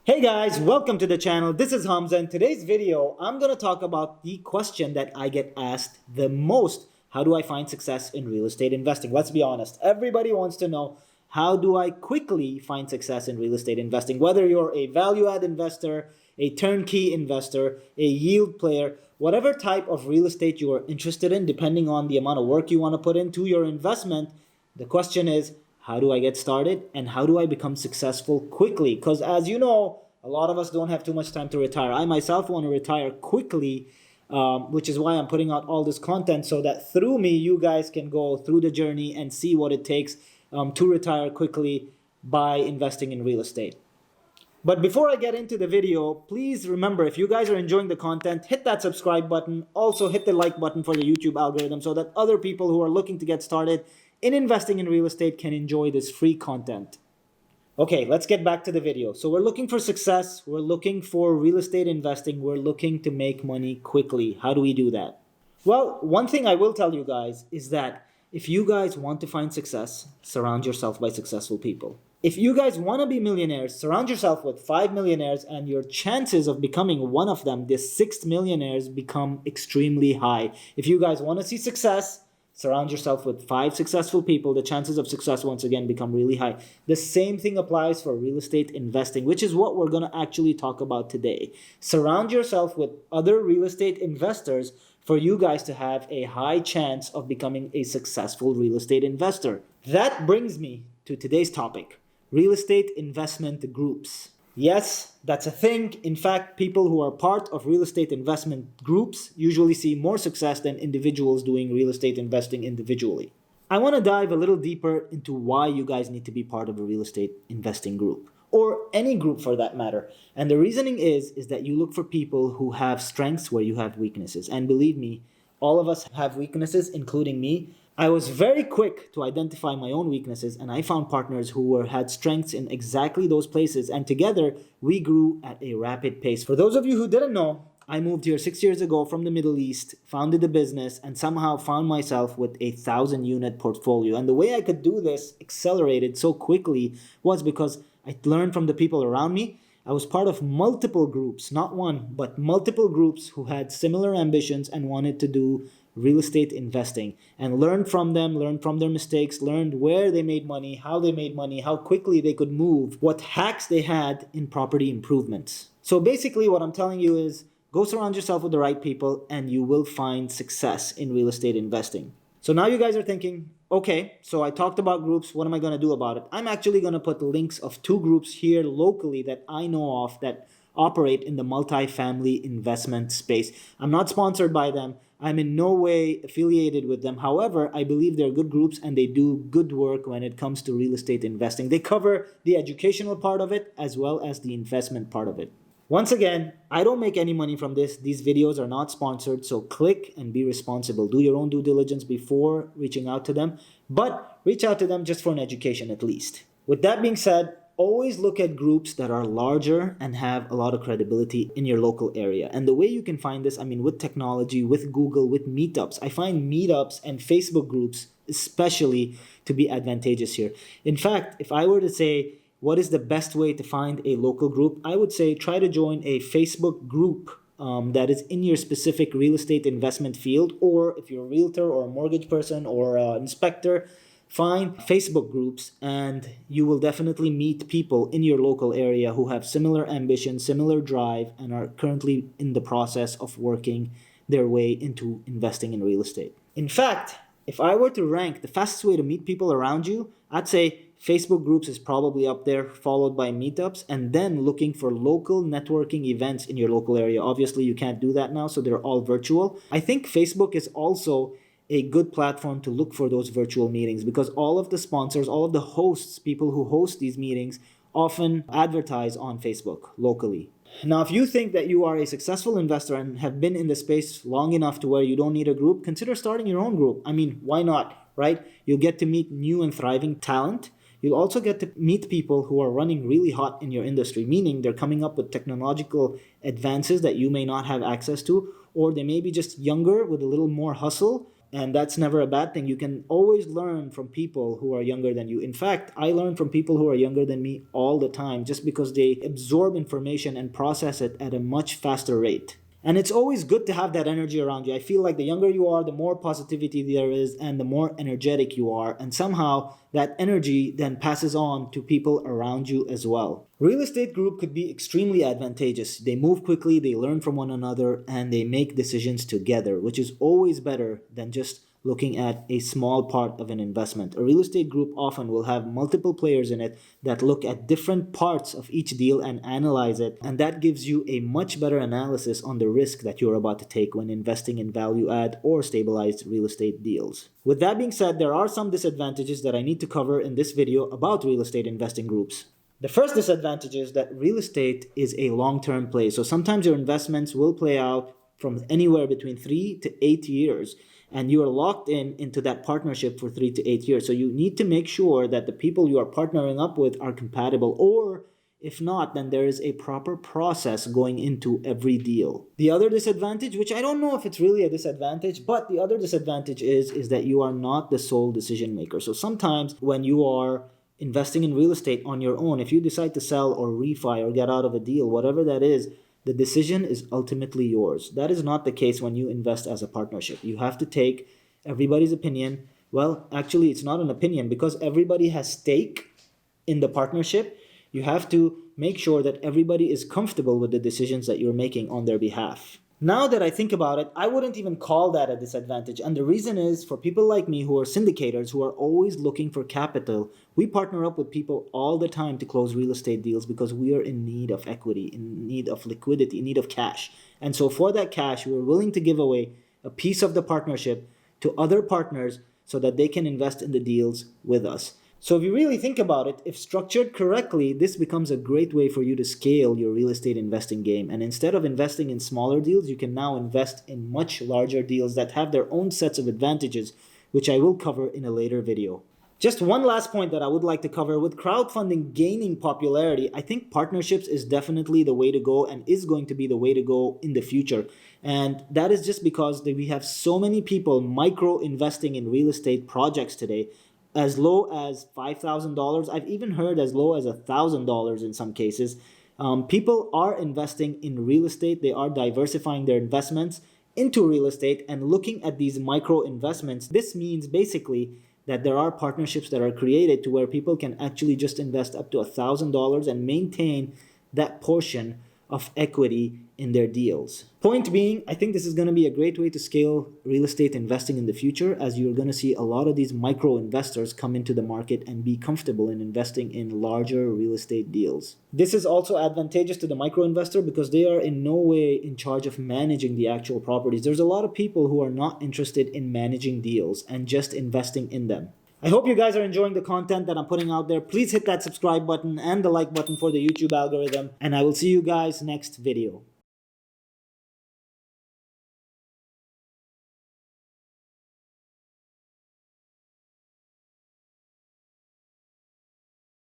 Hey guys, welcome to the channel. This is Hamza. In today's video, I'm going to talk about the question that I get asked the most. How do I find success in real estate investing? Let's be honest. Everybody wants to know, how do I quickly find success in real estate investing? Whether you're a value-add investor, a turnkey investor, a yield player, whatever type of real estate you are interested in, depending on the amount of work you want to put into your investment, the question is, how do I get started and how do I become successful quickly? Because as you know, a lot of us don't have too much time to retire. I myself want to retire quickly, which is why I'm putting out all this content so that through me, you guys can go through the journey and see what it takes to retire quickly by investing in real estate. But before I get into the video, please remember, if you guys are enjoying the content, hit that subscribe button. Also hit the like button for the YouTube algorithm so that other people who are looking to get started in investing in real estate can enjoy this free content. Okay, let's get back to the video. So we're looking for success. We're looking for real estate investing. We're looking to make money quickly. How do we do that? Well, one thing I will tell you guys is that if you guys want to find success, surround yourself by successful people. If you guys want to be millionaires, surround yourself with 5 millionaires and your chances of becoming one of them, the 6th millionaires, become extremely high. If you guys want to see success, surround yourself with 5 successful people. The chances of success, once again, become really high. The same thing applies for real estate investing, which is what we're going to actually talk about today. Surround yourself with other real estate investors for you guys to have a high chance of becoming a successful real estate investor. That brings me to today's topic, real estate investment groups. Yes, that's a thing. In fact, people who are part of real estate investment groups usually see more success than individuals doing real estate investing individually. I want to dive a little deeper into why you guys need to be part of a real estate investing group, or any group for that matter. And the reasoning is that you look for people who have strengths where you have weaknesses. And believe me, all of us have weaknesses, including me. I was very quick to identify my own weaknesses, and I found partners who had strengths in exactly those places, and together we grew at a rapid pace. For those of you who didn't know, I moved here 6 years ago from the Middle East, founded a business, and somehow found myself with a 1,000-unit portfolio. And the way I could do this accelerated so quickly was because I learned from the people around me. I was part of multiple groups, not one, but multiple groups who had similar ambitions and wanted to do real estate investing, and learned from them, learned from their mistakes, learned where they made money, how quickly they could move, what hacks they had in property improvements. So basically what I'm telling you is, go surround yourself with the right people and you will find success in real estate investing. So now you guys are thinking, okay, so I talked about groups, what am I going to do about it? I'm actually going to put links of 2 groups here locally that I know of that operate in the multifamily investment space. I'm not sponsored by them. I'm in no way affiliated with them. However, I believe they're good groups and they do good work when it comes to real estate investing. They cover the educational part of it as well as the investment part of it. Once again, I don't make any money from this. These videos are not sponsored, so click and be responsible. Do your own due diligence before reaching out to them, but reach out to them just for an education at least. With that being said, always look at groups that are larger and have a lot of credibility in your local area. And the way you can find this, with technology, with Google, with meetups. I find meetups and Facebook groups especially to be advantageous here. In fact, if I were to say, what is the best way to find a local group? I would say try to join a Facebook group that is in your specific real estate investment field. Or if you're a realtor or a mortgage person or an inspector, find Facebook groups and you will definitely meet people in your local area who have similar ambition, similar drive, and are currently in the process of working their way into investing in real estate. In fact, if I were to rank the fastest way to meet people around you, I'd say Facebook groups is probably up there, followed by meetups, and then looking for local networking events in your local area. Obviously, you can't do that now, so they're all virtual. I think Facebook is also a good platform to look for those virtual meetings because all of the sponsors, all of the hosts, people who host these meetings often advertise on Facebook locally. Now, if you think that you are a successful investor and have been in the space long enough to where you don't need a group, consider starting your own group. Why not, right? You'll get to meet new and thriving talent. You'll also get to meet people who are running really hot in your industry, meaning they're coming up with technological advances that you may not have access to, or they may be just younger with a little more hustle, And that's never a bad thing. You can always learn from people who are younger than you. In fact, I learn from people who are younger than me all the time just because they absorb information and process it at a much faster rate. And it's always good to have that energy around you. I feel like the younger you are, the more positivity there is and the more energetic you are. And somehow that energy then passes on to people around you as well. Real estate group could be extremely advantageous. They move quickly, they learn from one another, and they make decisions together, which is always better than just looking at a small part of an investment. A real estate group often will have multiple players in it that look at different parts of each deal and analyze it, and that gives you a much better analysis on the risk that you're about to take when investing in value add or stabilized real estate deals. With that being said, there are some disadvantages that I need to cover in this video about real estate investing groups. The first disadvantage is that real estate is a long-term play. So sometimes your investments will play out from anywhere between 3 to 8 years. And you are locked into that partnership for 3 to 8 years. So you need to make sure that the people you are partnering up with are compatible, or if not, then there is a proper process going into every deal. The other disadvantage, which I don't know if it's really a disadvantage, but the other disadvantage is that you are not the sole decision maker. So sometimes when you are investing in real estate on your own, if you decide to sell or refi or get out of a deal, whatever that is, the decision is ultimately yours. That is not the case when you invest as a partnership. You have to take everybody's opinion. Well, actually, it's not an opinion because everybody has stake in the partnership. You have to make sure that everybody is comfortable with the decisions that you're making on their behalf. Now that I think about it, I wouldn't even call that a disadvantage. And the reason is for people like me who are syndicators, who are always looking for capital, we partner up with people all the time to close real estate deals because we are in need of equity, in need of liquidity, in need of cash. And so for that cash, we're willing to give away a piece of the partnership to other partners so that they can invest in the deals with us. So if you really think about it, if structured correctly, this becomes a great way for you to scale your real estate investing game. And instead of investing in smaller deals, you can now invest in much larger deals that have their own sets of advantages, which I will cover in a later video. Just one last point that I would like to cover. With crowdfunding gaining popularity, I think partnerships is definitely the way to go and is going to be the way to go in the future. And that is just because we have so many people micro investing in real estate projects today, as low as $5,000. I've even heard as low as $1,000 in some cases. People are investing in real estate. They are diversifying their investments into real estate and looking at these micro investments. This means basically that there are partnerships that are created to where people can actually just invest up to $1,000 and maintain that portion of equity in their deals. Point being, I think this is going to be a great way to scale real estate investing in the future, as you're going to see a lot of these micro investors come into the market and be comfortable in investing in larger real estate deals. This is also advantageous to the micro investor because they are in no way in charge of managing the actual properties. There's a lot of people who are not interested in managing deals and just investing in them. I hope you guys are enjoying the content that I'm putting out there. Please hit that subscribe button and the like button for the YouTube algorithm, and I will see you guys next video.